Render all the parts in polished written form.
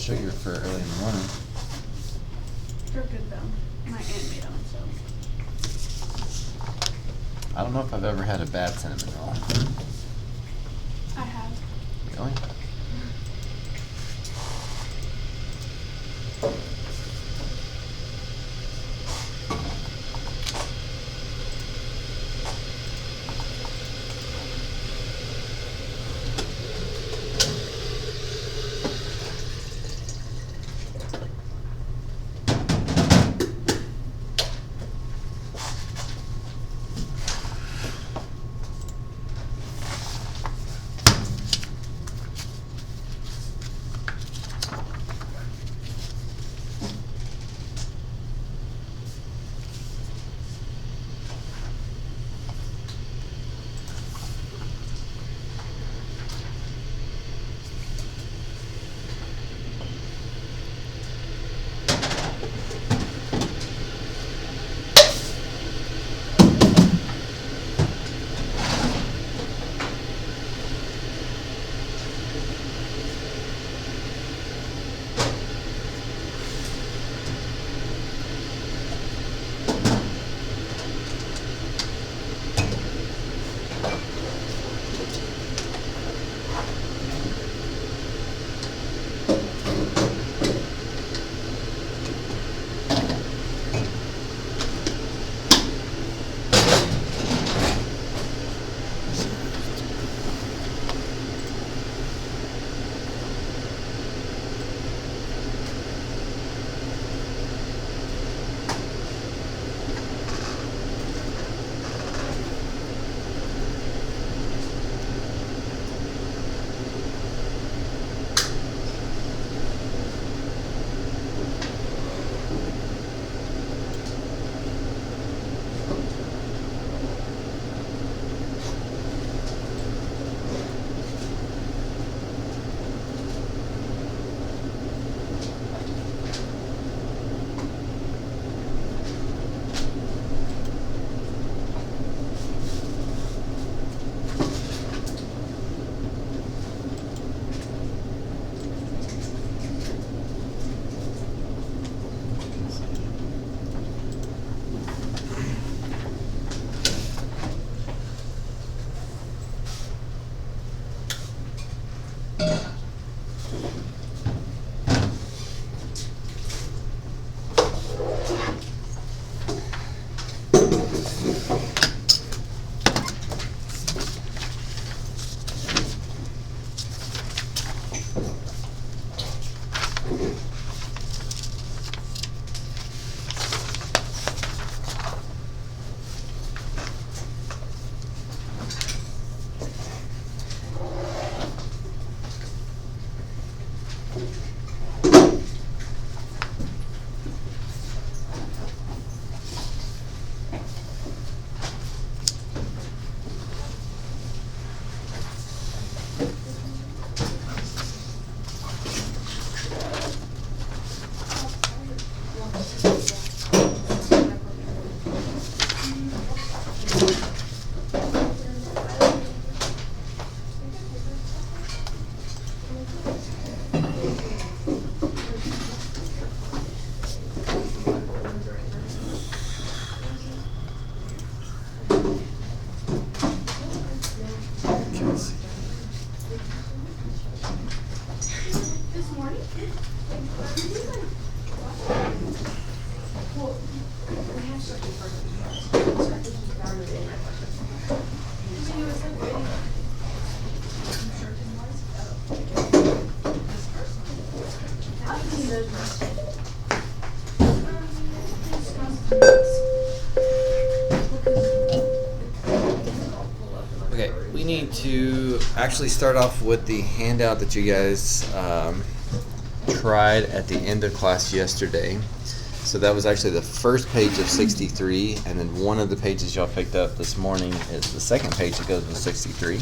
sugar for early in the morning. They're good though. My aunt made them, so. I don't know if I've ever had a bad cinnamon roll. I have. Really? Okay, we need to actually start off with the handout that you guys tried at the end of class yesterday. So that was actually the first page of 63, and then one of the pages y'all picked up this morning is the second page that goes with 63.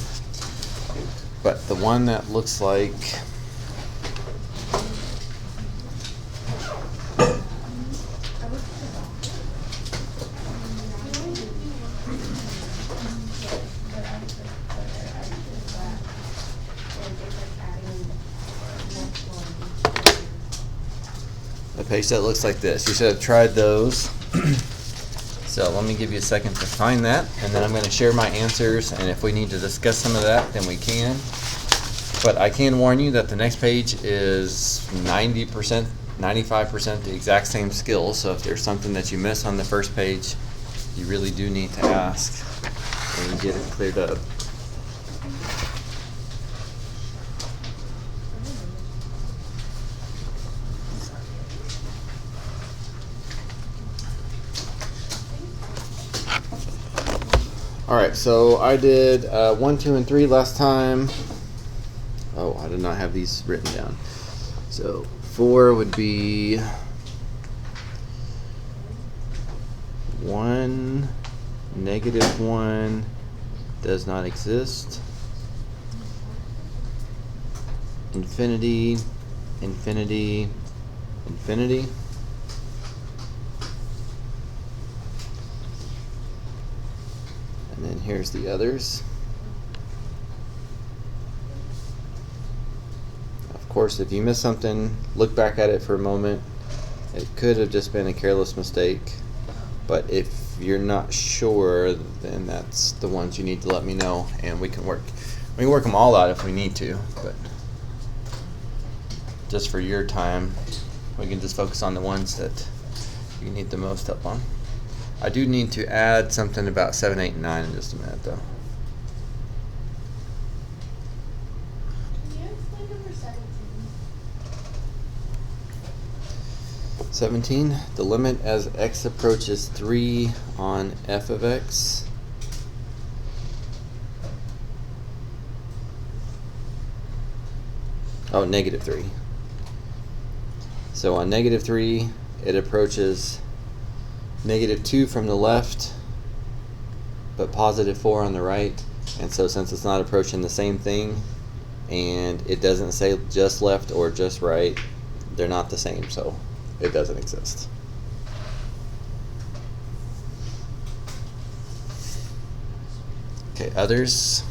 But the one that looks like page that looks like this. You should have tried those. So let me give you a second to find that, and then I'm going to share my answers, and if we need to discuss some of that, then we can. But I can warn you that the next page is 90%, 95% the exact same skills, so if there's something that you miss on the first page, you really do need to ask and get it cleared up. Alright, so I did 1, 2, and 3 last time. Oh, I did not have these written down. So 4 would be 1, -1 does not exist. Infinity, infinity, infinity. And then here's the others. Of course, if you miss something, look back at it for a moment. It could have just been a careless mistake, but if you're not sure, then that's the ones you need to let me know, and we can work them all out if we need to, but just for your time, we can just focus on the ones that you need the most help on. I do need to add something about 7, 8, and 9 in just a minute, though. Can you explain number 17? 17, the limit as x approaches 3 on f of x. Oh, -3. So on -3, it approaches -2 from the left, but +4 on the right. And so since it's not approaching the same thing, and it doesn't say just left or just right, they're not the same, so it doesn't exist. Okay, others.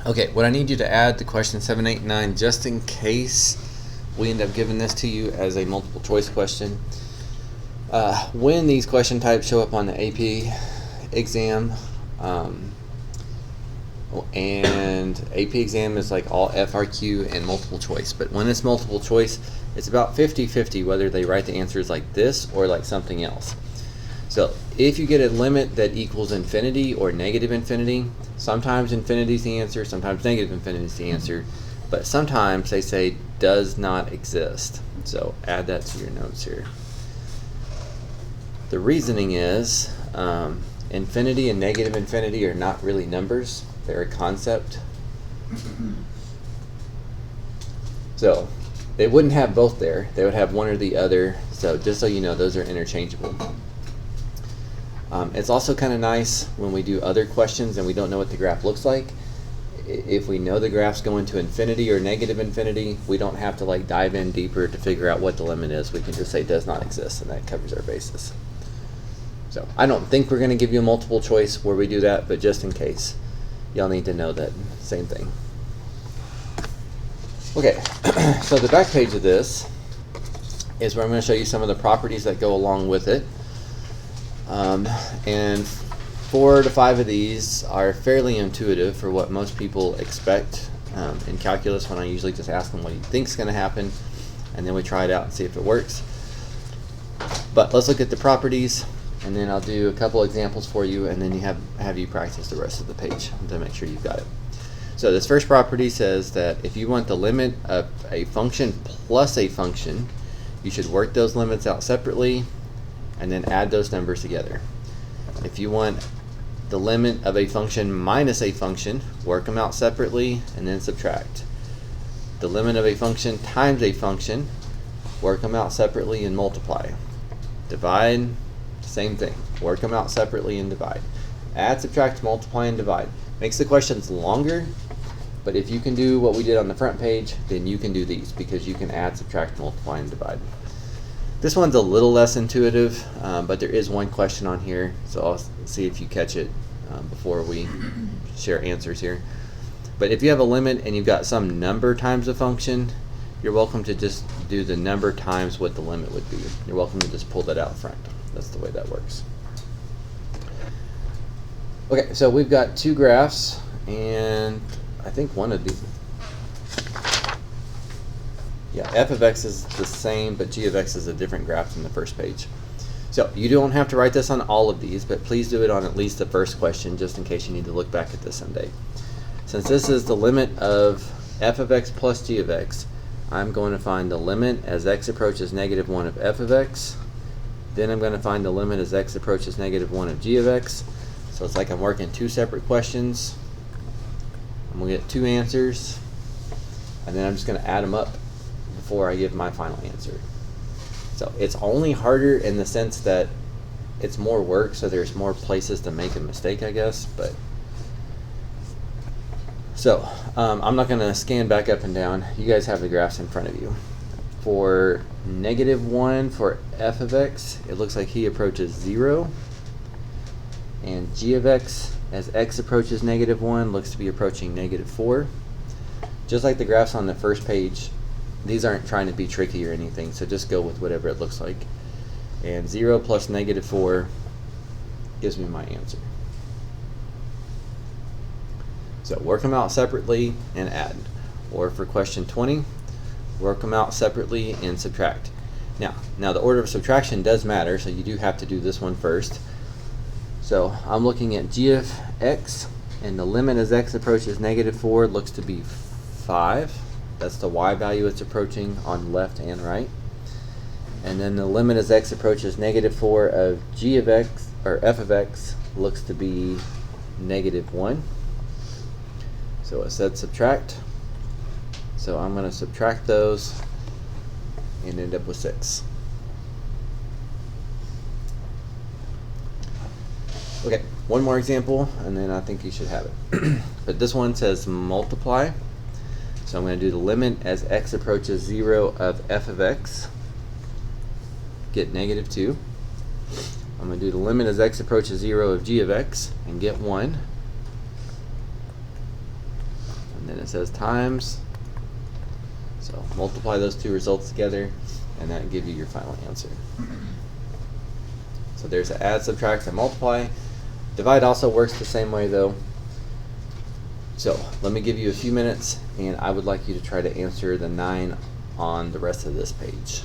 Okay, what I need you to add to question 7, 8, 9, just in case we end up giving this to you as a multiple choice question. When these question types show up on the AP exam, and AP exam is like all FRQ and multiple choice, but when it's multiple choice, it's about 50-50 whether they write the answers like this or like something else. So if you get a limit that equals infinity or negative infinity, sometimes infinity is the answer, sometimes negative infinity is the answer, but sometimes they say does not exist. So add that to your notes here. The reasoning is infinity and negative infinity are not really numbers, they're a concept. So they wouldn't have both there, they would have one or the other, so just so you know, those are interchangeable. It's also kind of nice when we do other questions and we don't know what the graph looks like. If we know the graph's going to infinity or negative infinity, we don't have to like dive in deeper to figure out what the limit is. We can just say does not exist, and that covers our bases. So I don't think we're going to give you a multiple choice where we do that, but just in case, y'all need to know that same thing. Okay, so the back page of this is where I'm going to show you some of the properties that go along with it. And 4 to 5 of these are fairly intuitive for what most people expect in calculus, when I usually just ask them what you think is going to happen, and then we try it out and see if it works. But let's look at the properties, and then I'll do a couple examples for you, and then you have you practice the rest of the page to make sure you've got it. So this first property says that if you want the limit of a function plus a function, you should work those limits out separately and then add those numbers together. If you want the limit of a function minus a function, work them out separately and then subtract. The limit of a function times a function, work them out separately and multiply. Divide, same thing, work them out separately and divide. Add, subtract, multiply, and divide. Makes the questions longer, but if you can do what we did on the front page, then you can do these, because you can add, subtract, multiply, and divide. This one's a little less intuitive, but there is one question on here, so I'll see if you catch it before we share answers here. But if you have a limit and you've got some number times the function, you're welcome to just do the number times what the limit would be. You're welcome to just pull that out front. That's the way that works. Okay, so we've got two graphs, and I think one of these, yeah, f of x is the same, but g of x is a different graph than the first page. So you don't have to write this on all of these, but please do it on at least the first question, just in case you need to look back at this someday. Since this is the limit of f of x plus g of x, I'm going to find the limit as x approaches -1 of f of x. Then I'm going to find the limit as x approaches -1 of g of x. So it's like I'm working two separate questions. I'm going to get two answers, and then I'm just going to add them up before I give my final answer. So it's only harder in the sense that it's more work, so there's more places to make a mistake, I guess. But so I'm not going to scan back up and down. You guys have the graphs in front of you. For -1 for f of x, it looks like he approaches 0. And g of x, as x approaches -1, looks to be approaching -4. Just like the graphs on the first page, these aren't trying to be tricky or anything, so just go with whatever it looks like. And 0 plus -4 gives me my answer. So work them out separately and add. Or for question 20, work them out separately and subtract. Now the order of subtraction does matter, so you do have to do this one first. So I'm looking at g of x, and the limit as x approaches -4 looks to be 5. That's the y value it's approaching on left and right. And then the limit as x approaches -4 of g of x, or f of x, looks to be -1. So it said subtract. So I'm going to subtract those and end up with 6. Okay, one more example, and then I think you should have it. But this one says multiply. So I'm going to do the limit as x approaches 0 of f of x, get -2. I'm going to do the limit as x approaches 0 of g of x, and get 1. And then it says times. So multiply those two results together, and that will give you your final answer. So there's the add, subtract, and multiply. Divide also works the same way though. So let me give you a few minutes, and I would like you to try to answer the 9 on the rest of this page.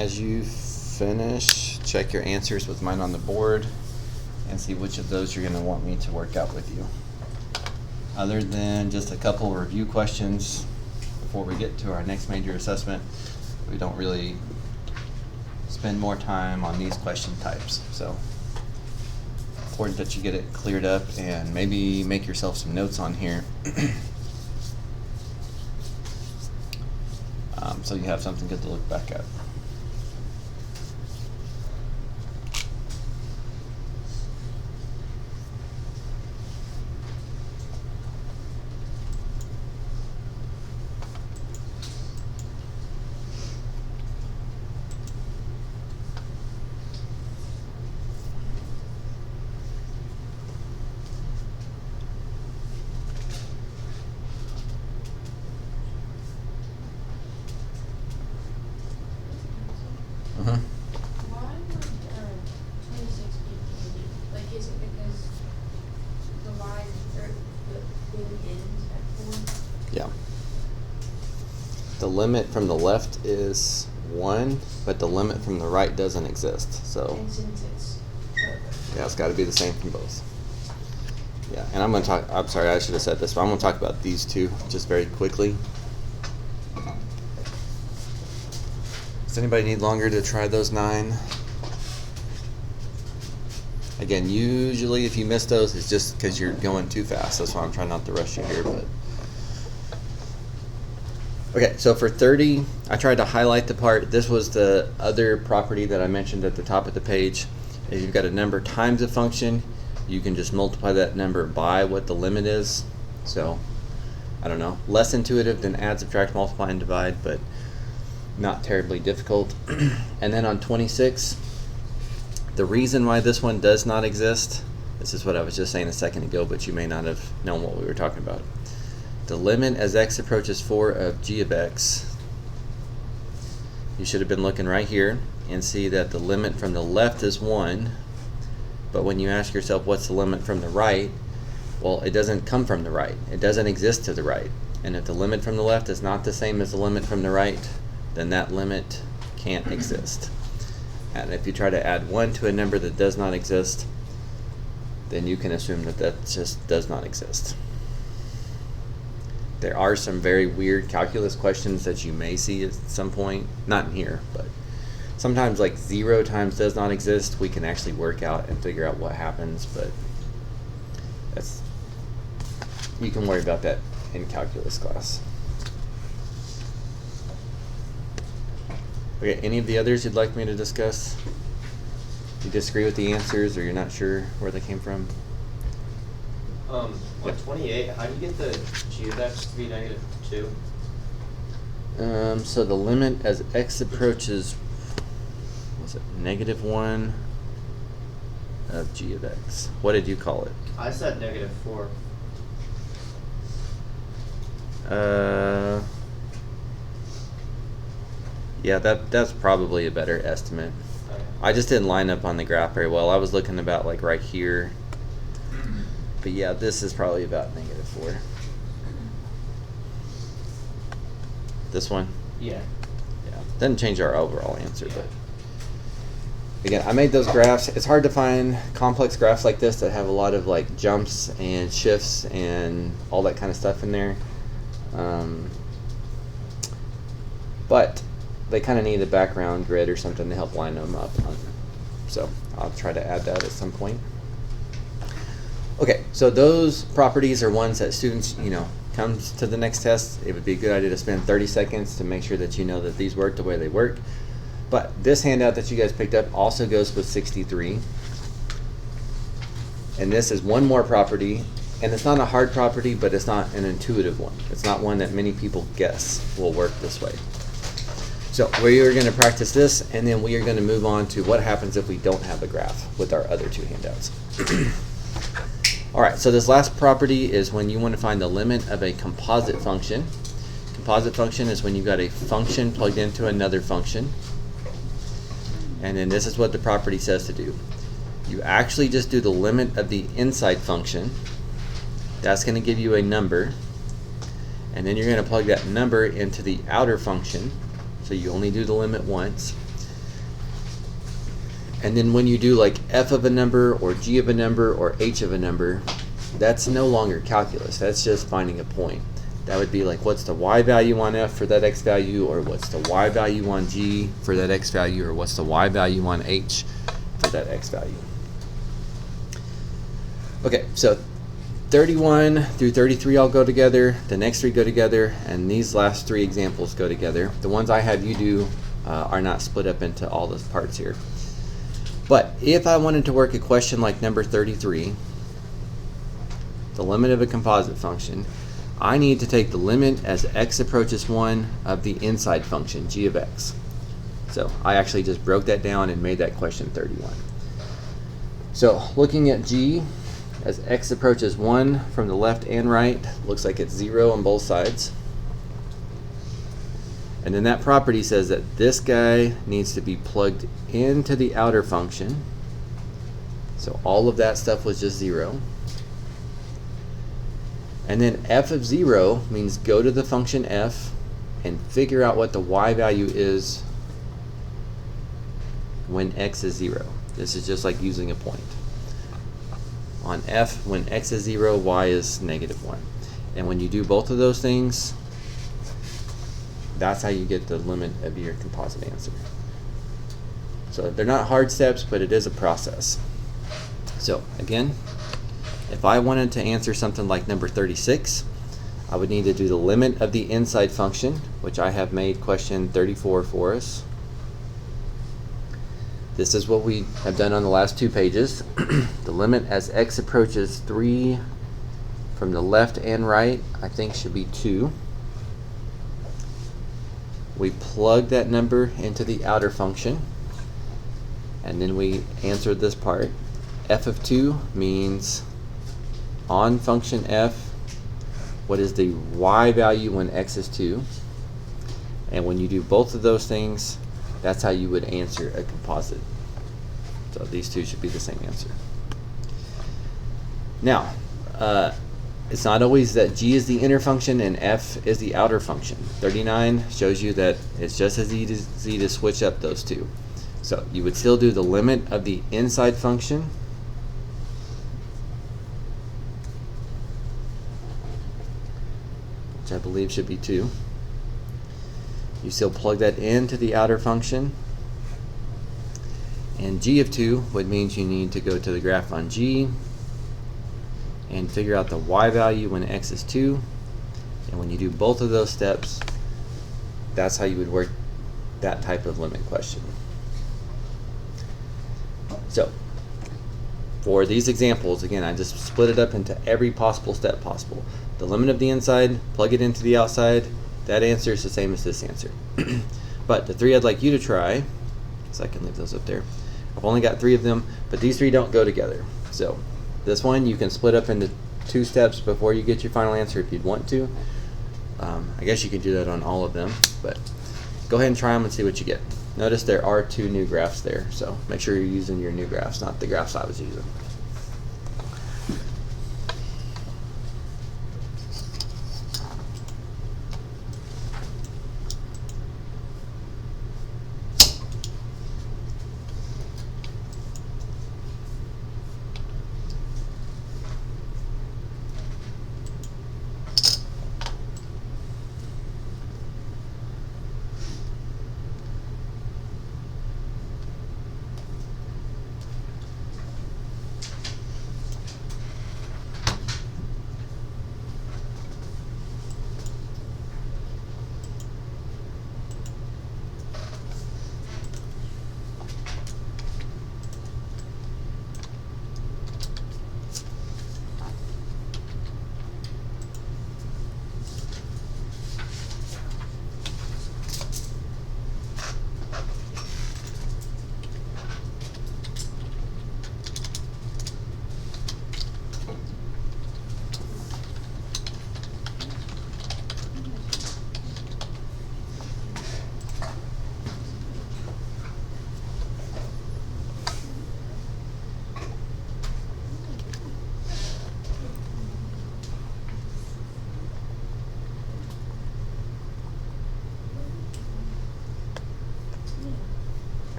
as you finish, check your answers with mine on the board and see which of those you're going to want me to work out with you. Other than just a couple review questions before we get to our next major assessment, we don't really spend more time on these question types. So important that you get it cleared up and maybe make yourself some notes on here so you have something good to look back at. Why would 26 be candy? Like, is it because the line or the thing ends at 4? Yeah. The limit from the left is 1, but the limit from the right doesn't exist. So And since it's yeah, it's got to be the same from both. Yeah, and I'm going to talk, I'm sorry, I should have said this, but I'm going to talk about these two just very quickly. Does anybody need longer to try those 9? Again, usually if you miss those, it's just because you're going too fast. That's why I'm trying not to rush you here. But okay, so for 30, I tried to highlight the part. This was the other property that I mentioned at the top of the page. If you've got a number times a function, you can just multiply that number by what the limit is. So, I don't know, less intuitive than add, subtract, multiply, and divide, but not terribly difficult. And then on 26, the reason why this one does not exist, this is what I was just saying a second ago, but you may not have known what we were talking about. The limit as x approaches 4 of g of x, you should have been looking right here and see that the limit from the left is 1, but when you ask yourself what's the limit from the right, well, it doesn't come from the right. It doesn't exist to the right. And if the limit from the left is not the same as the limit from the right, then that limit can't exist. And if you try to add 1 to a number that does not exist, then you can assume that that just does not exist. There are some very weird calculus questions that you may see at some point, not in here, but sometimes like 0 times does not exist, we can actually work out and figure out what happens, but that's, you can worry about that in calculus class. Okay, any of the others you'd like me to discuss? You disagree with the answers or you're not sure where they came from? On 28, how do you get the g of x to be -2? So the limit as x approaches, was it -1 of g of x? What did you call it? I said -4. Yeah, that's probably a better estimate. Okay. I just didn't line up on the graph very well. I was looking about like right here. But yeah, this is probably about -4. This one? Yeah. Yeah. Doesn't change our overall answer, but again, I made those graphs. It's hard to find complex graphs like this that have a lot of like jumps and shifts and all that kind of stuff in there. But they kind of need a background grid or something to help line them up. So I'll try to add that at some point. Okay, so those properties are ones that students, comes to the next test, it would be a good idea to spend 30 seconds to make sure that you know that these work the way they work. But this handout that you guys picked up also goes with 63. And this is one more property, and it's not a hard property, but it's not an intuitive one. It's not one that many people guess will work this way. So we are going to practice this, and then we are going to move on to what happens if we don't have a graph with our other two handouts. All right, so this last property is when you want to find the limit of a composite function. Composite function is when you've got a function plugged into another function. And then this is what the property says to do. You actually just do the limit of the inside function. That's going to give you a number. And then you're going to plug that number into the outer function. So you only do the limit once. And then when you do like f of a number or g of a number or h of a number, that's no longer calculus. That's just finding a point. That would be like, what's the y value on f for that x value, or what's the y value on g for that x value, or what's the y value on h for that x value. Okay, so 31 through 33 all go together, the next three go together, and these last three examples go together. The ones I have you do are not split up into all those parts here. But if I wanted to work a question like number 33, the limit of a composite function, I need to take the limit as x approaches 1 of the inside function, g of x. So I actually just broke that down and made that question 31. So looking at g, as x approaches 1 from the left and right, looks like it's 0 on both sides. And then that property says that this guy needs to be plugged into the outer function. So all of that stuff was just 0. And then f of 0 means go to the function f and figure out what the y value is when x is 0. This is just like using a point. On f, when x is 0, y is -1. And when you do both of those things, that's how you get the limit of your composite answer. So they're not hard steps, but it is a process. So again, if I wanted to answer something like number 36, I would need to do the limit of the inside function, which I have made question 34 for us. This is what we have done on the last 2 pages. The limit as x approaches 3 from the left and right, I think should be 2. We plug that number into the outer function, and then we answer this part. F of 2 means on function f, what is the y value when x is 2? And when you do both of those things, that's how you would answer a composite. So these two should be the same answer. Now, it's not always that g is the inner function and f is the outer function. 39 shows you that it's just as easy to switch up those two. So you would still do the limit of the inside function, which I believe should be 2. You still plug that into the outer function. And g of 2 would mean you need to go to the graph on g and figure out the y value when x is 2. And when you do both of those steps, that's how you would work that type of limit question. So for these examples, again, I just split it up into every possible step possible. The limit of the inside, plug it into the outside, that answer is the same as this answer. But the 3 I'd like you to try, so I can leave those up there. I've only got 3 of them, but these 3 don't go together. So this one you can split up into 2 steps before you get your final answer if you'd want to. I guess you can do that on all of them, but go ahead and try them and see what you get. Notice there are 2 new graphs there, so make sure you're using your new graphs, not the graphs I was using.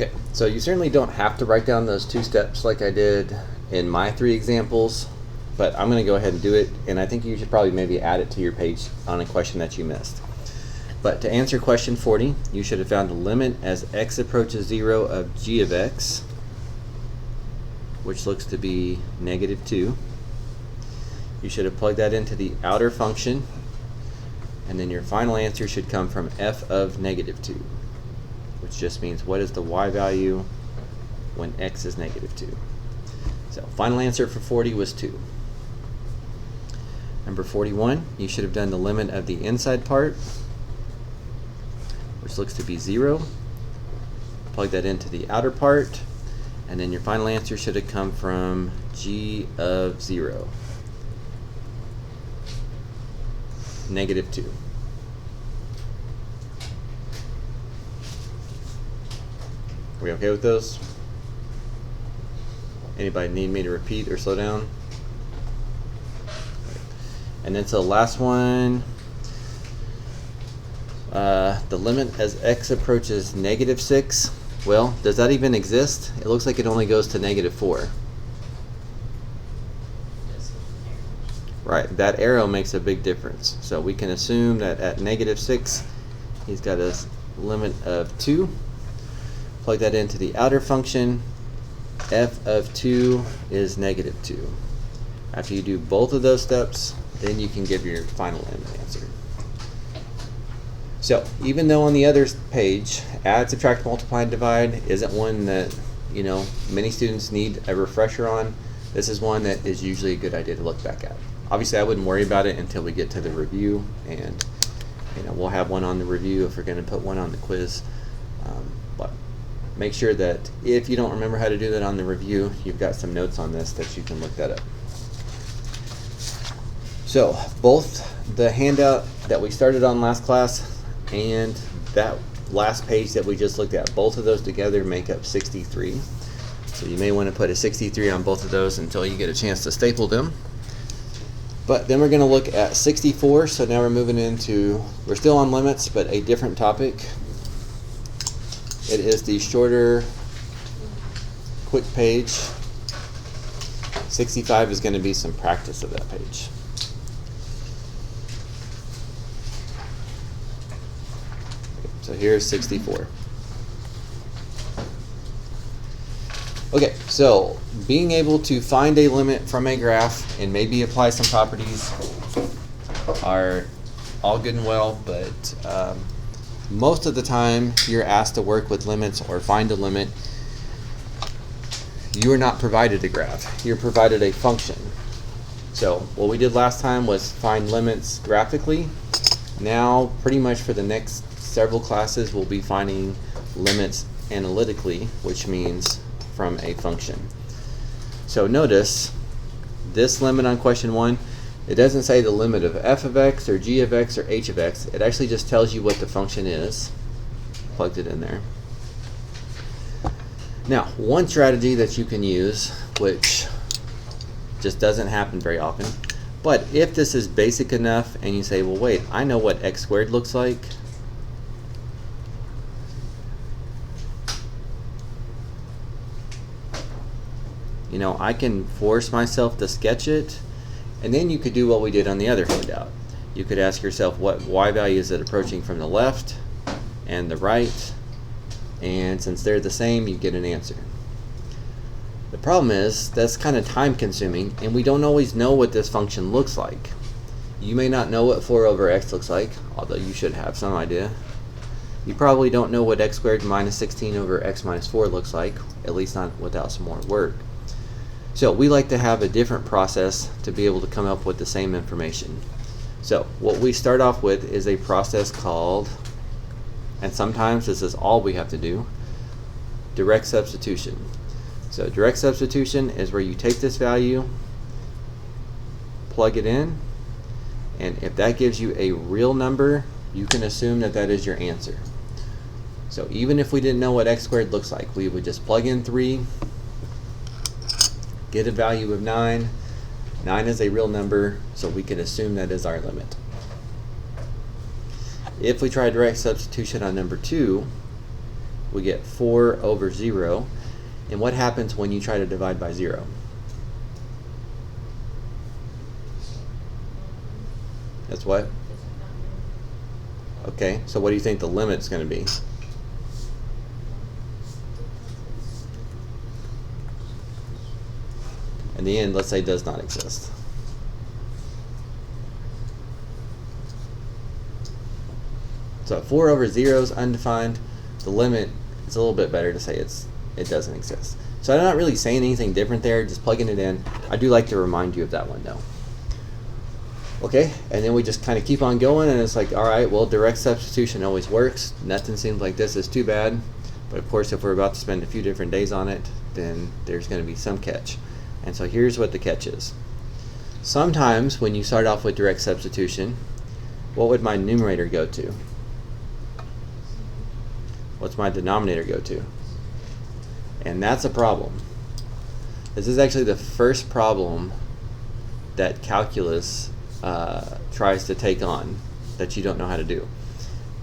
Okay, so you certainly don't have to write down those 2 steps like I did in my 3 examples, but I'm going to go ahead and do it, and I think you should probably maybe add it to your page on a question that you missed. But to answer question 40, you should have found the limit as x approaches 0 of g of x, which looks to be -2. You should have plugged that into the outer function, and then your final answer should come from f of -2, which just means what is the y value when x is -2. So final answer for 40 was 2. Number 41, you should have done the limit of the inside part, which looks to be 0. Plug that into the outer part, and then your final answer should have come from g of 0, -2. Are we okay with those? Anybody need me to repeat or slow down? And then so the last one, the limit as x approaches -6. Well, does that even exist? It looks like it only goes to -4. Right, that arrow makes a big difference. So we can assume that at -6, he's got a limit of 2. Plug that into the outer function. F of 2 is -2. After you do both of those steps, then you can give your final answer. So even though on the other page, add, subtract, multiply, and divide isn't one that many students need a refresher on, this is one that is usually a good idea to look back at. Obviously, I wouldn't worry about it until we get to the review, and we'll have one on the review if we're going to put one on the quiz. But make sure that if you don't remember how to do that on the review, you've got some notes on this that you can look that up. So both the handout that we started on last class and that last page that we just looked at, both of those together make up 63. So you may want to put a 63 on both of those until you get a chance to staple them. But then we're going to look at 64. So now we're still on limits, but a different topic. It is the shorter, quick page. 65 is going to be some practice of that page. So here's 64. Okay, so being able to find a limit from a graph and maybe apply some properties are all good and well, but most of the time you're asked to work with limits or find a limit, you are not provided a graph. You're provided a function. So what we did last time was find limits graphically. Now pretty much for the next several classes we'll be finding limits analytically, which means from a function. So notice this limit on question 1, it doesn't say the limit of f of x or g of x or h of x. It actually just tells you what the function is. Plugged it in there. Now, one strategy that you can use, which just doesn't happen very often, but if this is basic enough and you say, well wait, I know what x squared looks like, I can force myself to sketch it, and then you could do what we did on the other handout. You could ask yourself what y value is it approaching from the left and the right, and since they're the same, you get an answer. The problem is that's kind of time consuming, and we don't always know what this function looks like. You may not know what 4 over x looks like, although you should have some idea. You probably don't know what x squared minus 16 over x minus 4 looks like, at least not without some more work. So we like to have a different process to be able to come up with the same information. So what we start off with is a process called, and sometimes this is all we have to do, direct substitution. So direct substitution is where you take this value, plug it in, and if that gives you a real number, you can assume that that is your answer. So even if we didn't know what x squared looks like, we would just plug in 3, get a value of 9. 9 is a real number, so we can assume that is our limit. If we try direct substitution on number 2, we get 4 over 0. And what happens when you try to divide by 0? That's what? Okay, so what do you think the limit's going to be? In the end, let's say does not exist. So 4 over 0 is undefined. The limit is a little bit better to say it doesn't exist. So I'm not really saying anything different there, just plugging it in. I do like to remind you of that one though. Okay, and then we just kind of keep on going, and it's like, all right, well, direct substitution always works. Nothing seems like this is too bad. But of course, if we're about to spend a few different days on it, then there's going to be some catch. And so here's what the catch is. Sometimes when you start off with direct substitution, what would my numerator go to? What's my denominator go to? And that's a problem. This is actually the first problem that calculus tries to take on that you don't know how to do.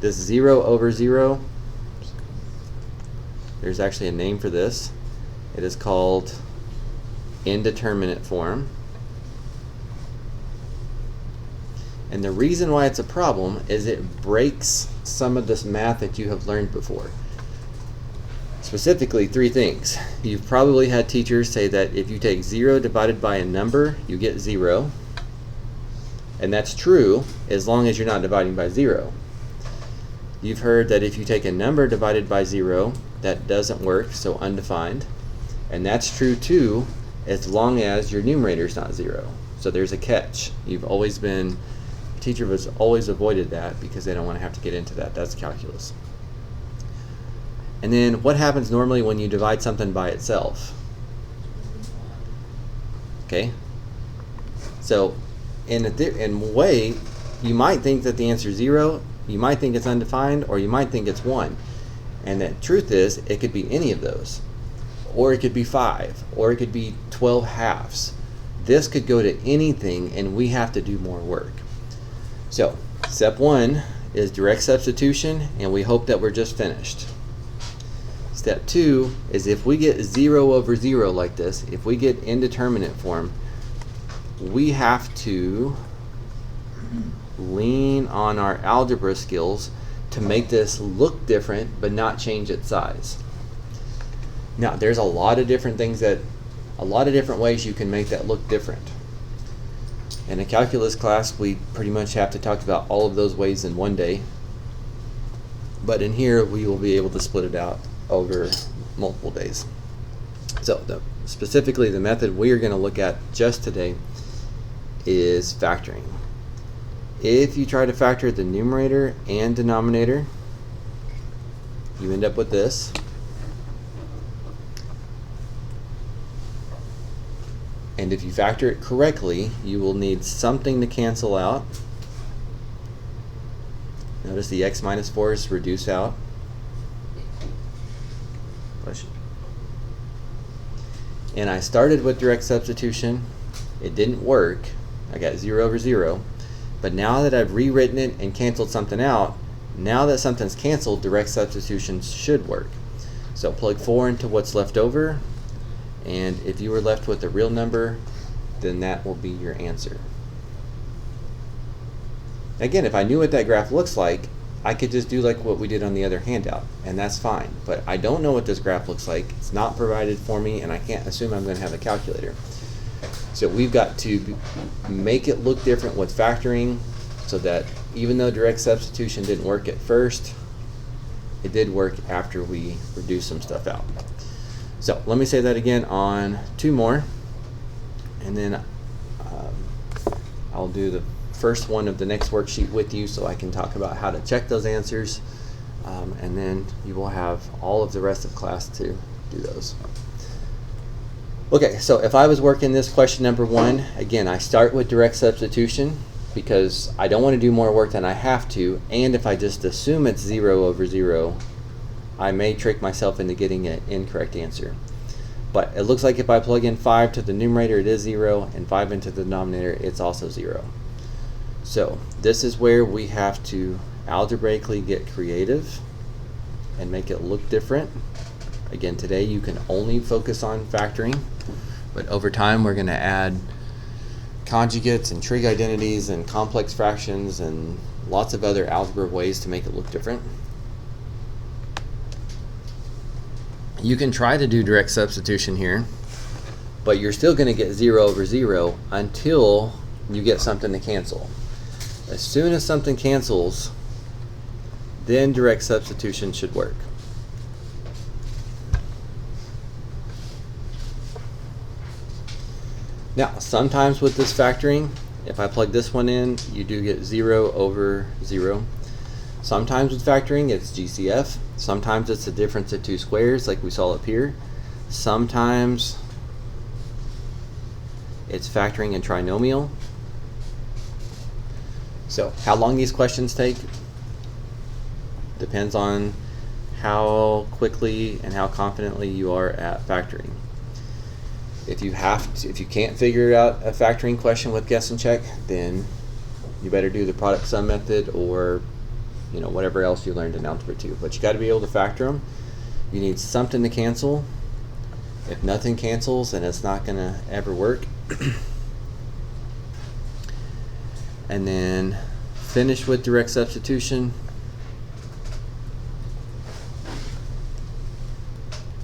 This 0 over 0, there's actually a name for this. It is called indeterminate form. And the reason why it's a problem is it breaks some of this math that you have learned before. Specifically, 3 things. You've probably had teachers say that if you take 0 divided by a number, you get 0. And that's true as long as you're not dividing by 0. You've heard that if you take a number divided by 0, that doesn't work, so undefined. And that's true too as long as your numerator is not 0. So there's a catch. Teacher has always avoided that because they don't want to have to get into that. That's calculus. And then what happens normally when you divide something by itself? Okay? So in a way, you might think that the answer is 0, you might think it's undefined, or you might think it's 1. And the truth is, it could be any of those. Or it could be 5, or it could be 12 halves. This could go to anything, and we have to do more work. So, step 1 is direct substitution, and we hope that we're just finished. Step 2 is if we get 0 over 0 like this, if we get indeterminate form, we have to lean on our algebra skills to make this look different but not change its size. Now, there's a lot of different ways you can make that look different. In a calculus class, we pretty much have to talk about all of those ways in one day. But in here, we will be able to split it out over multiple days. So, specifically, the method we are going to look at just today is factoring. If you try to factor the numerator and denominator, you end up with this. And if you factor it correctly, you will need something to cancel out. Notice the x minus 4 is reduced out. And I started with direct substitution. It didn't work. I got 0 over 0. But now that I've rewritten it and canceled something out, now that something's canceled, direct substitution should work. So plug 4 into what's left over. And if you were left with a real number, then that will be your answer. Again, if I knew what that graph looks like, I could just do like what we did on the other handout, and that's fine. But I don't know what this graph looks like. It's not provided for me, and I can't assume I'm going to have a calculator. So we've got to make it look different with factoring so that even though direct substitution didn't work at first, it did work after we reduced some stuff out. So let me say that again on 2 more, and then I'll do the first one of the next worksheet with you so I can talk about how to check those answers, and then you will have all of the rest of class to do those. Okay, so if I was working this question number 1, again, I start with direct substitution because I don't want to do more work than I have to, and if I just assume it's 0 over 0, I may trick myself into getting an incorrect answer. But it looks like if I plug in 5 to the numerator, it is 0, and 5 into the denominator, it's also 0. So this is where we have to algebraically get creative. and make it look different. Again, today you can only focus on factoring, but over time we're going to add conjugates and trig identities and complex fractions and lots of other algebra ways to make it look different. You can try to do direct substitution here, but you're still going to get 0 over 0 until you get something to cancel. As soon as something cancels, then direct substitution should work. Now, sometimes with this factoring, if I plug this one in, you do get 0 over 0. Sometimes with factoring, it's GCF. Sometimes it's the difference of two squares, like we saw up here. Sometimes it's factoring in trinomial. So, how long these questions take depends on how quickly and how confidently you are at factoring. If you can't figure out a factoring question with guess and check, then you better do the product sum method or whatever else you learned in Algebra 2. But you got to be able to factor them. You need something to cancel. If nothing cancels, then it's not going to ever work. And then finish with direct substitution.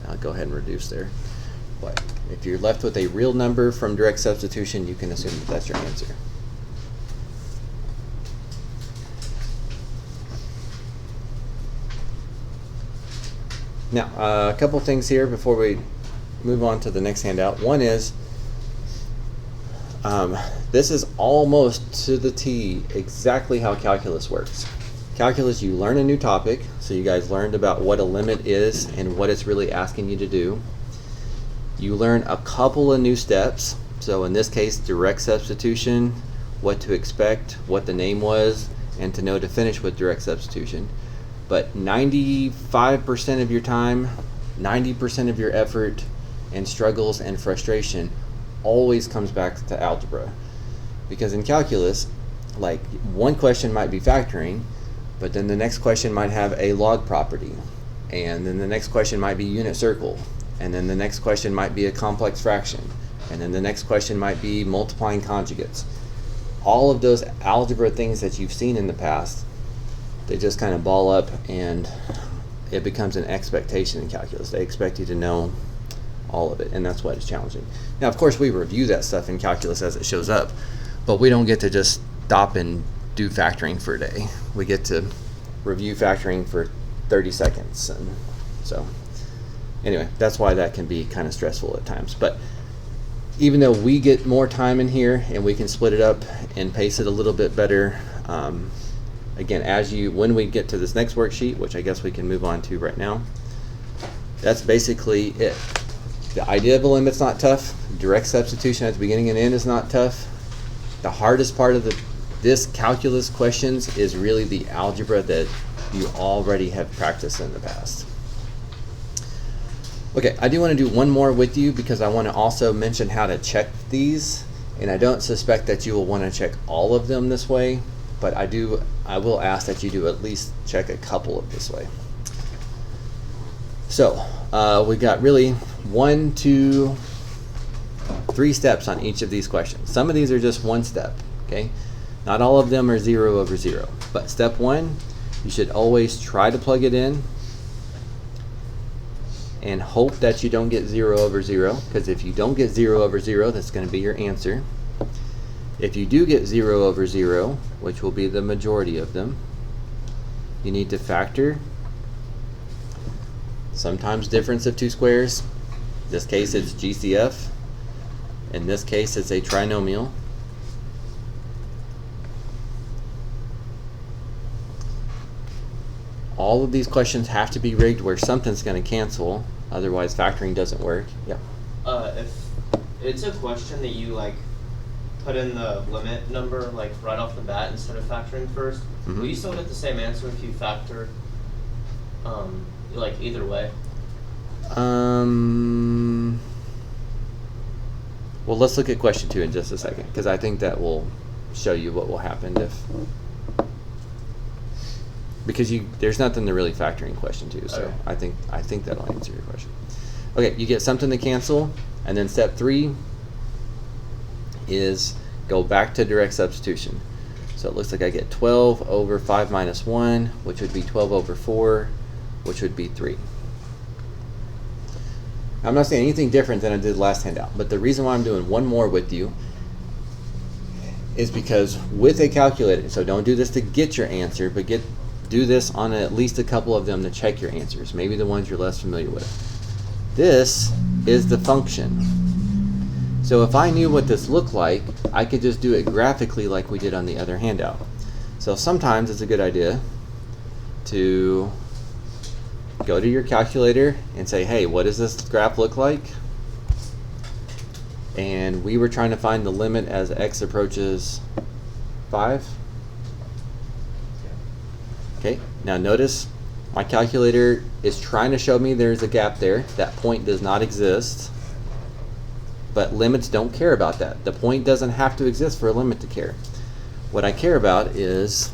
I'll go ahead and reduce there. But if you're left with a real number from direct substitution, you can assume that that's your answer. Now, a couple things here before we move on to the next handout. One is, this is almost to the T exactly how calculus works. Calculus, you learn a new topic, so you guys learned about what a limit is and what it's really asking you to do. You learn a couple of new steps, so in this case, direct substitution, what to expect, what the name was, and to know to finish with direct substitution. But 95% of your time, 90% of your effort and struggles and frustration always comes back to algebra. Because in calculus, like one question might be factoring, but then the next question might have a log property, and then the next question might be unit circle, and then the next question might be a complex fraction, and then the next question might be multiplying conjugates. All of those algebra things that you've seen in the past, they just kind of ball up and it becomes an expectation in calculus. They expect you to know all of it, and that's why it's challenging. Now, of course, we review that stuff in calculus as it shows up, but we don't get to just stop and do factoring for a day. We get to review factoring for 30 seconds. And so anyway, that's why that can be kind of stressful at times. But even though we get more time in here and we can split it up and pace it a little bit better, again, when we get to this next worksheet, which I guess we can move on to right now, that's basically it. The idea of a limit's not tough. Direct substitution at the beginning and end is not tough. The hardest part of this calculus questions is really the algebra that you already have practiced in the past. Okay, I do want to do one more with you because I want to also mention how to check these, and I don't suspect that you will want to check all of them this way, but I will ask that you do at least check a couple of this way. So we got really 1, 2, 3 steps on each of these questions. Some of these are just one step, okay? Not all of them are 0 over 0, but step 1, you should always try to plug it in and hope that you don't get 0 over 0, because if you don't get 0 over 0, that's going to be your answer. If you do get 0 over 0, which will be the majority of them, you need to factor. Sometimes difference of two squares. In this case it's GCF. In this case it's a trinomial. All of these questions have to be rigged where something's going to cancel, otherwise factoring doesn't work. Yeah. If it's a question that you put in the limit number right off the bat instead of factoring first, will you still get the same answer if you factor either way? Well, let's look at question 2 in just a second, because I think that will show you what will happen if. because there's nothing to really factor in question 2. So Okay. I think that'll answer your question. Okay, you get something to cancel, and then step 3 is go back to direct substitution. So it looks like I get 12 over 5 minus 1, which would be 12 over 4, which would be 3. I'm not saying anything different than I did last handout, but the reason why I'm doing one more with you is because with a calculator, so don't do this to get your answer, but do this on at least a couple of them to check your answers, maybe the ones you're less familiar with. This is the function. So if I knew what this looked like, I could just do it graphically like we did on the other handout. So sometimes it's a good idea to go to your calculator and say, hey, what does this graph look like? And we were trying to find the limit as x approaches 5. Okay, now notice my calculator is trying to show me there's a gap there. That point does not exist. But limits don't care about that. The point doesn't have to exist for a limit to care. What I care about is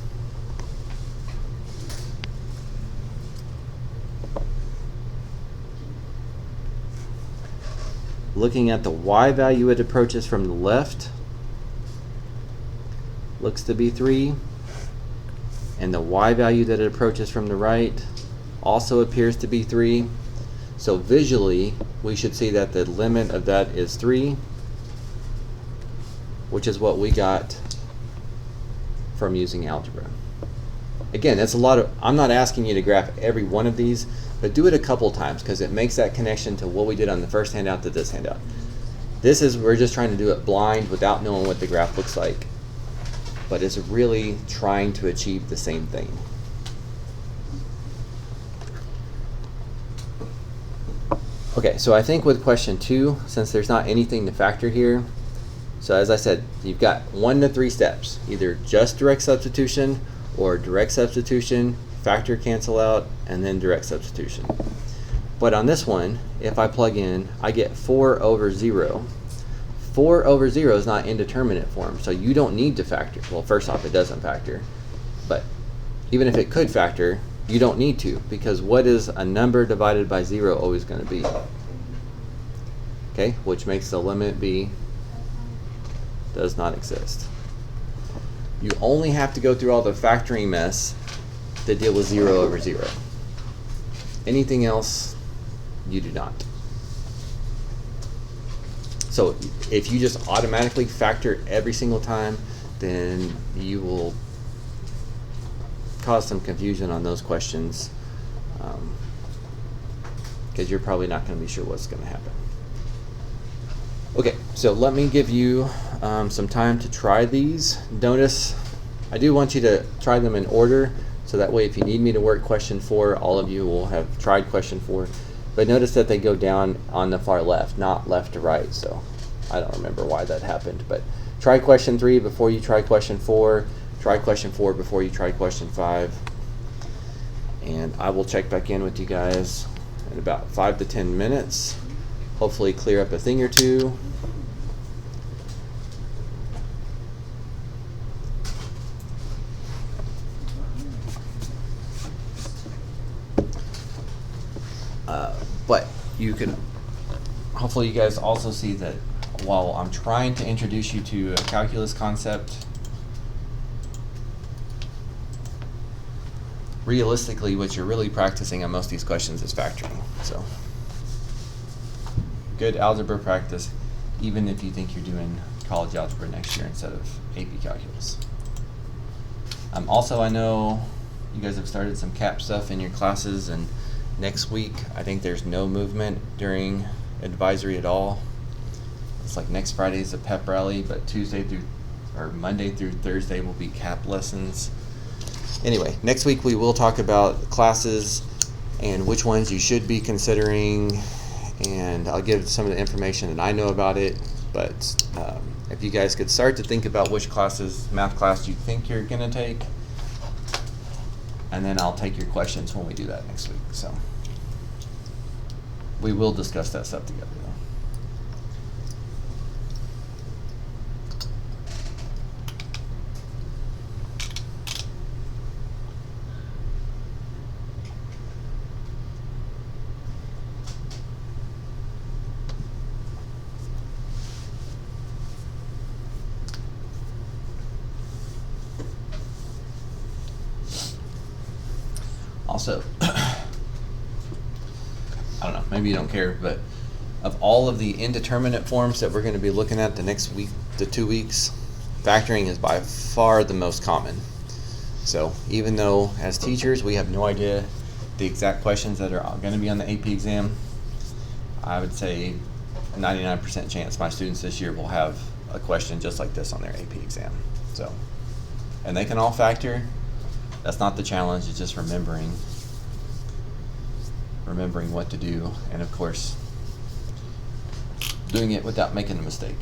looking at the y value it approaches from the left, looks to be 3, and the y value that it approaches from the right also appears to be 3. So visually, we should see that the limit of that is 3, which is what we got from using algebra. Again, that's a lot of, I'm not asking you to graph every one of these, but do it a couple times because it makes that connection to what we did on the first handout to this handout. This is, we're just trying to do it blind without knowing what the graph looks like, but it's really trying to achieve the same thing. Okay, so I think with question 2, since there's not anything to factor here, so as I said, you've got 1 to 3 steps, either just direct substitution or direct substitution, factor cancel out, and then direct substitution. But on this one, if I plug in, I get 4 over 0. 4 over 0 is not indeterminate form, so you don't need to factor. Well, first off, it doesn't factor, but even if it could factor, you don't need to, because what is a number divided by 0 always going to be? Okay, which makes the limit be does not exist. You only have to go through all the factoring mess to deal with 0 over 0. Anything else, you do not. So if you just automatically factor every single time, then you will cause some confusion on those questions because you're probably not going to be sure what's going to happen. Okay, so let me give you some time to try these. Notice, I do want you to try them in order, so that way if you need me to work question 4, all of you will have tried question 4. But notice that they go down on the far left, not left to right, so I don't remember why that happened. But try question 3 before you try question 4. Try question 4 before you try question 5. And I will check back in with you guys in about 5 to 10 minutes. Hopefully clear up a thing or two. But you can, hopefully you guys also see that while I'm trying to introduce you to a calculus concept, realistically what you're really practicing on most of these questions is factoring. So good algebra practice, even if you think you're doing college algebra next year instead of AP calculus. Also, I know you guys have started some CAP stuff in your classes, and next week I think there's no movement during advisory at all. It's like next Friday is a pep rally, but Monday through Thursday will be CAP lessons. Anyway, next week we will talk about classes and which ones you should be considering, and I'll give some of the information that I know about it. But if you guys could start to think about which math class you think you're going to take, and then I'll take your questions when we do that next week. So we will discuss that stuff together, though. also, I don't know, maybe you don't care, but of all of the indeterminate forms that we're going to be looking at the next week to 2 weeks, factoring is by far the most common. So even though as teachers we have no idea the exact questions that are going to be on the AP exam, I would say 99% chance my students this year will have a question just like this on their AP exam. So, and they can all factor. That's not the challenge, it's just remembering what to do, and of course doing it without making a mistake.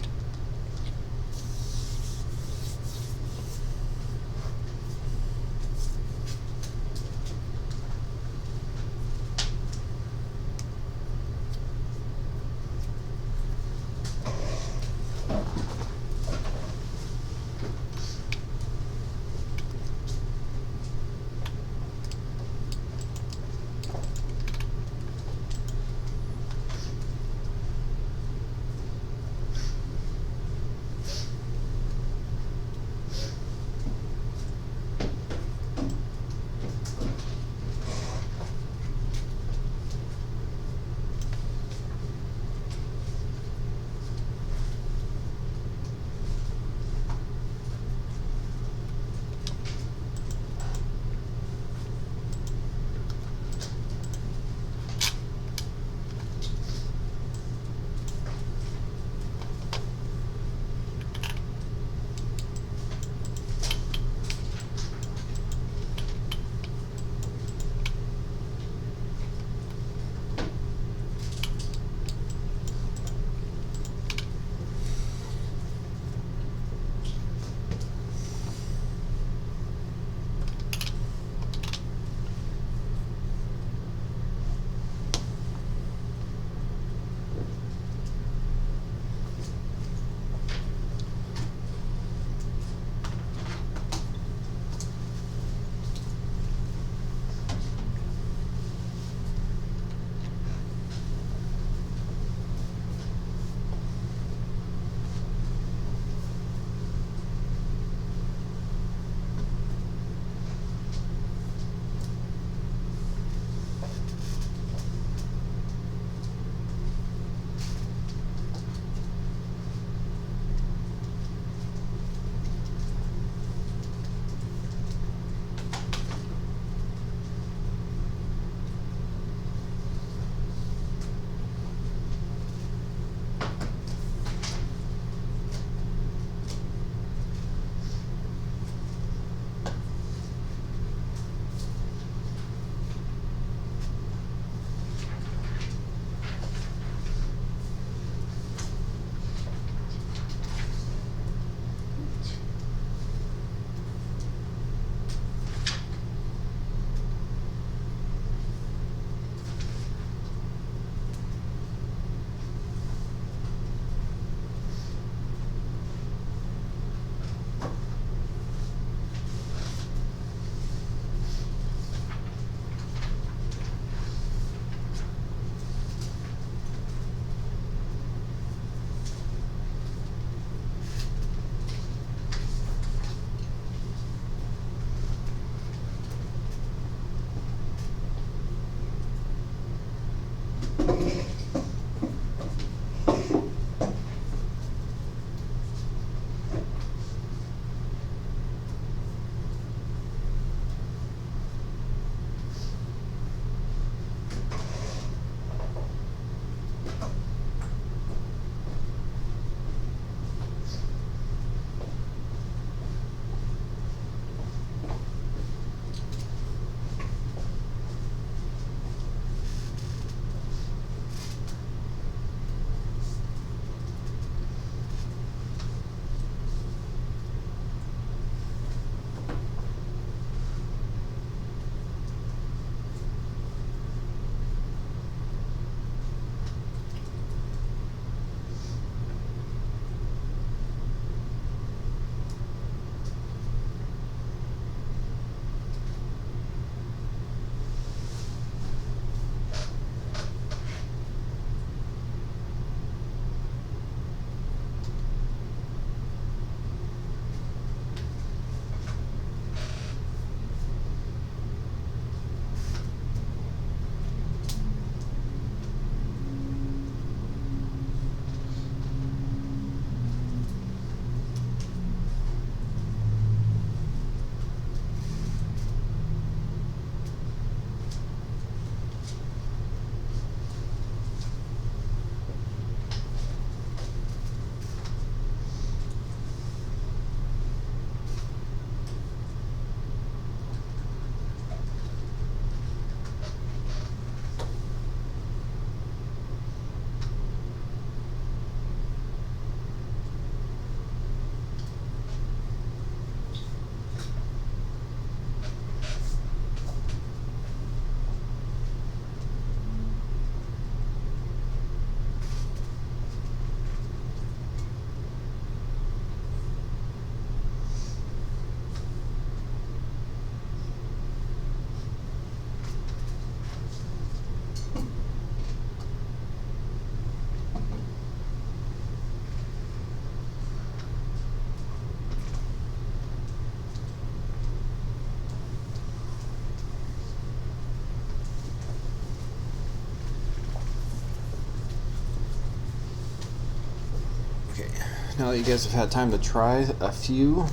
now that you guys have had time to try a few,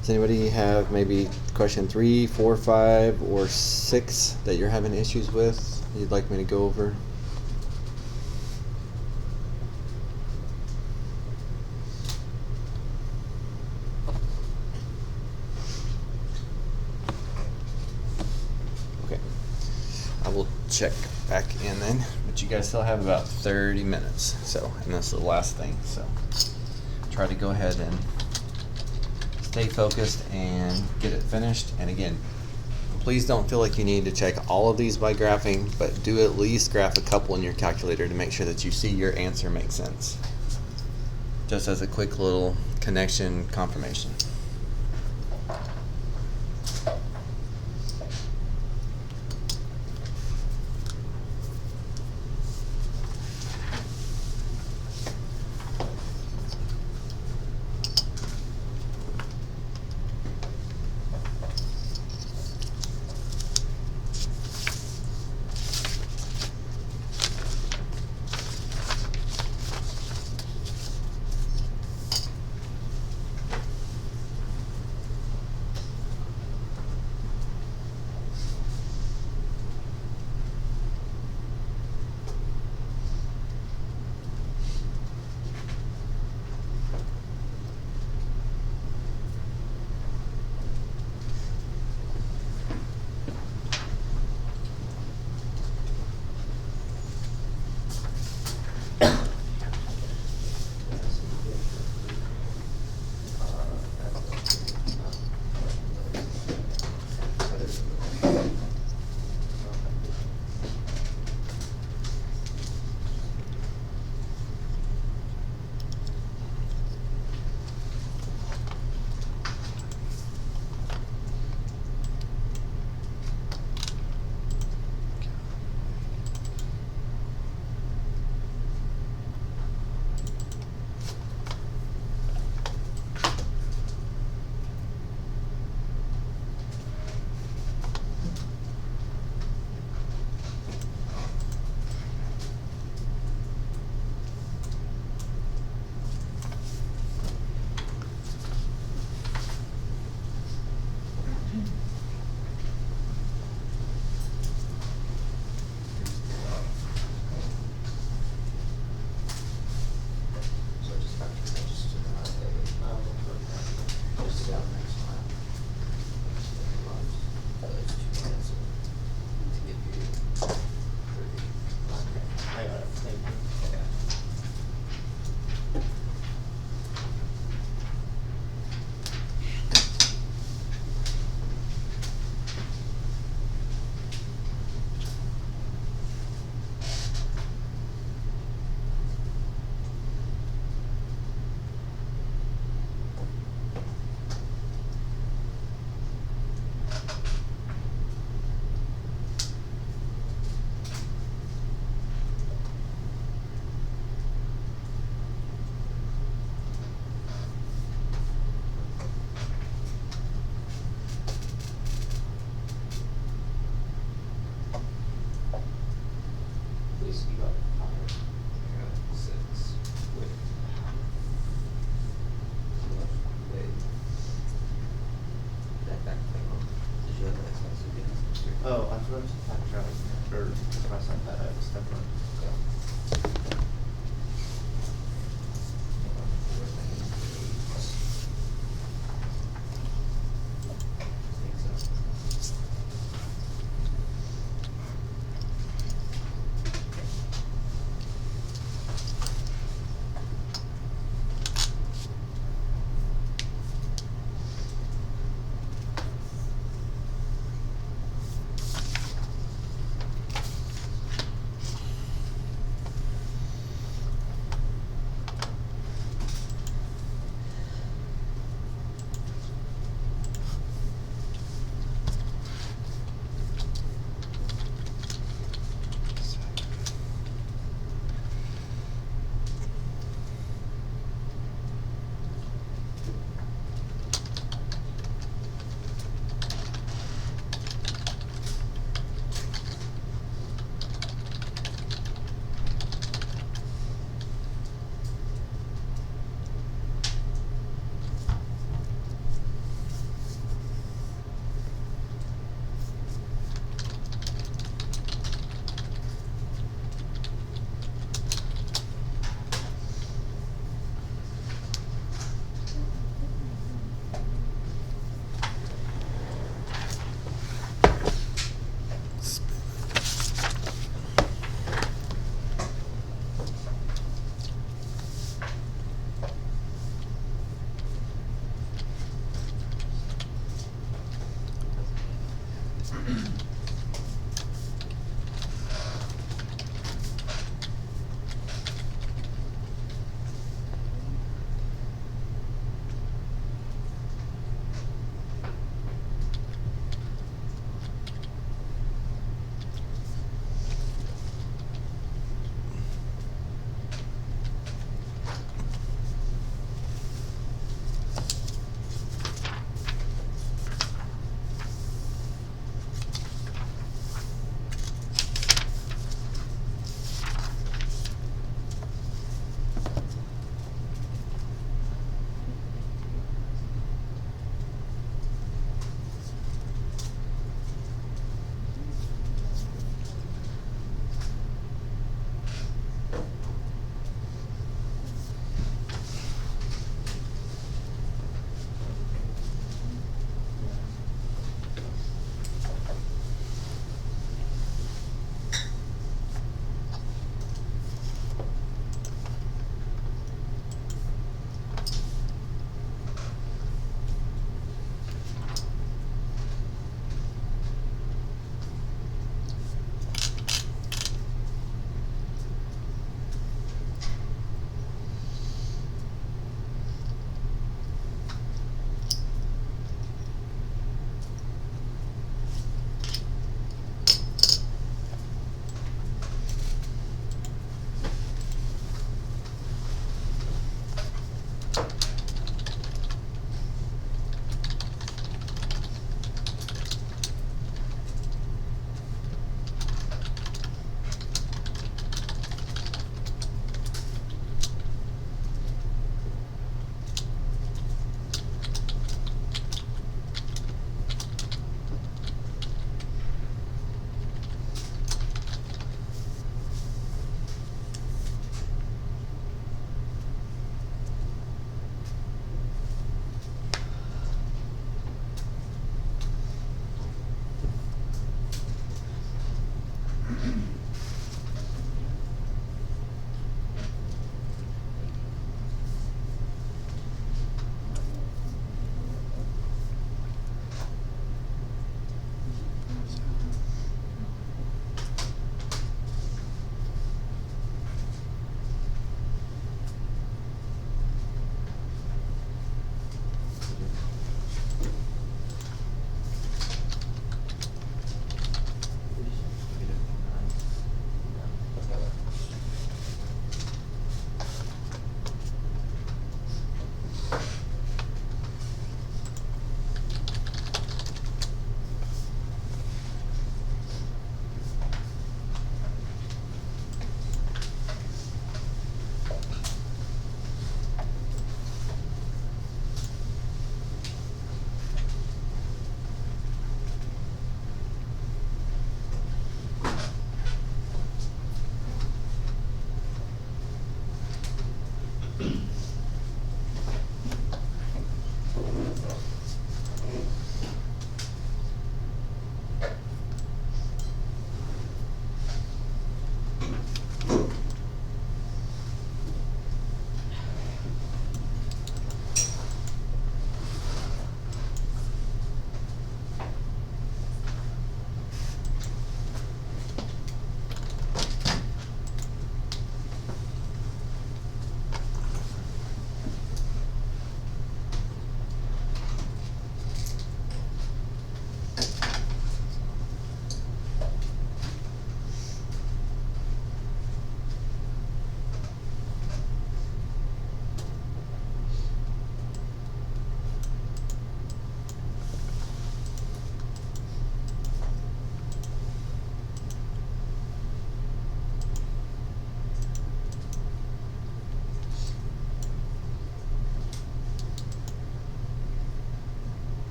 does anybody have maybe question 3, 4, 5, or 6 that you're having issues with you'd like me to go over? Okay, I will check back in then, but you guys still have about 30 minutes, so, and that's the last thing, so try to go ahead and stay focused and get it finished. And again, please don't feel like you need to check all of these by graphing, but do at least graph a couple in your calculator to make sure that you see your answer makes sense, just as a quick little connection confirmation.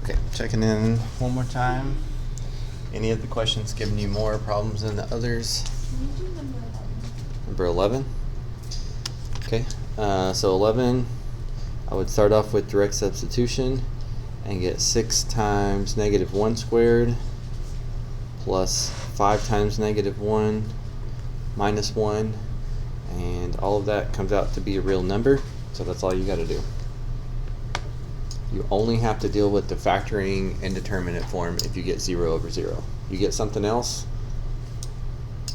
Okay, checking in one more time. Any of the questions giving you more problems than the others? Can you do number 11? Number 11. Okay, so 11, I would start off with direct substitution and get 6 times negative 1 squared plus 5 times negative 1 minus 1, and all of that comes out to be a real number, so that's all you got to do. You only have to deal with the factoring indeterminate form if you get 0 over 0. You get something else,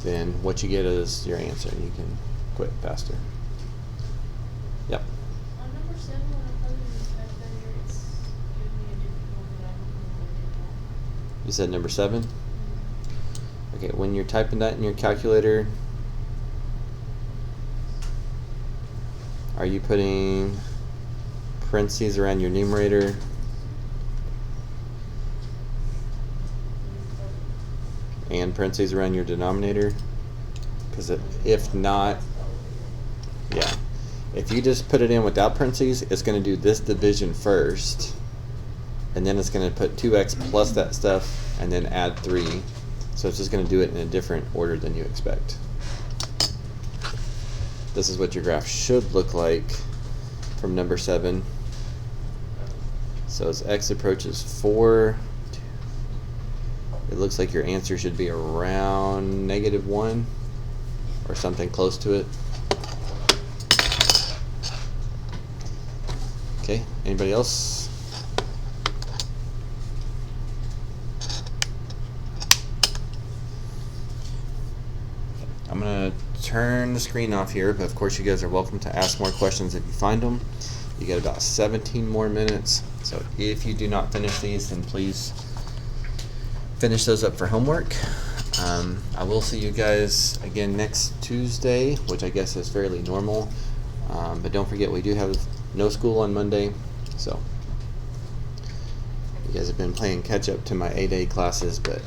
then what you get is your answer, and you can quit faster. Yep. On number 7, when I'm plugging this back there, it's giving me a different one, but I don't know what it is. You said number 7? Okay, when you're typing that in your calculator, are you putting parentheses around your numerator and parentheses around your denominator? Because if not, yeah. If you just put it in without parentheses, it's going to do this division first, and then it's going to put 2x plus that stuff, and then add 3. So it's just going to do it in a different order than you expect. This is what your graph should look like from number 7. So as x approaches 4, it looks like your answer should be around negative 1 or something close to it. Okay, anybody else? I'm going to turn the screen off here, but of course you guys are welcome to ask more questions if you find them. You get about 17 more minutes, so if you do not finish these, then please finish those up for homework. I will see you guys again next Tuesday, which I guess is fairly normal, but don't forget we do have no school on Monday, so guys have been playing catch up to my 8A classes, but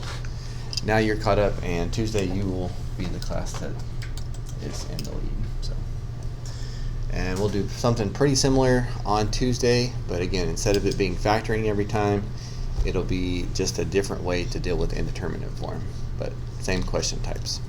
now you're caught up, and Tuesday you will be the class that is in the lead. So, and we'll do something pretty similar on Tuesday, but again, instead of it being factoring every time, it'll be just a different way to deal with indeterminate form, but same question types.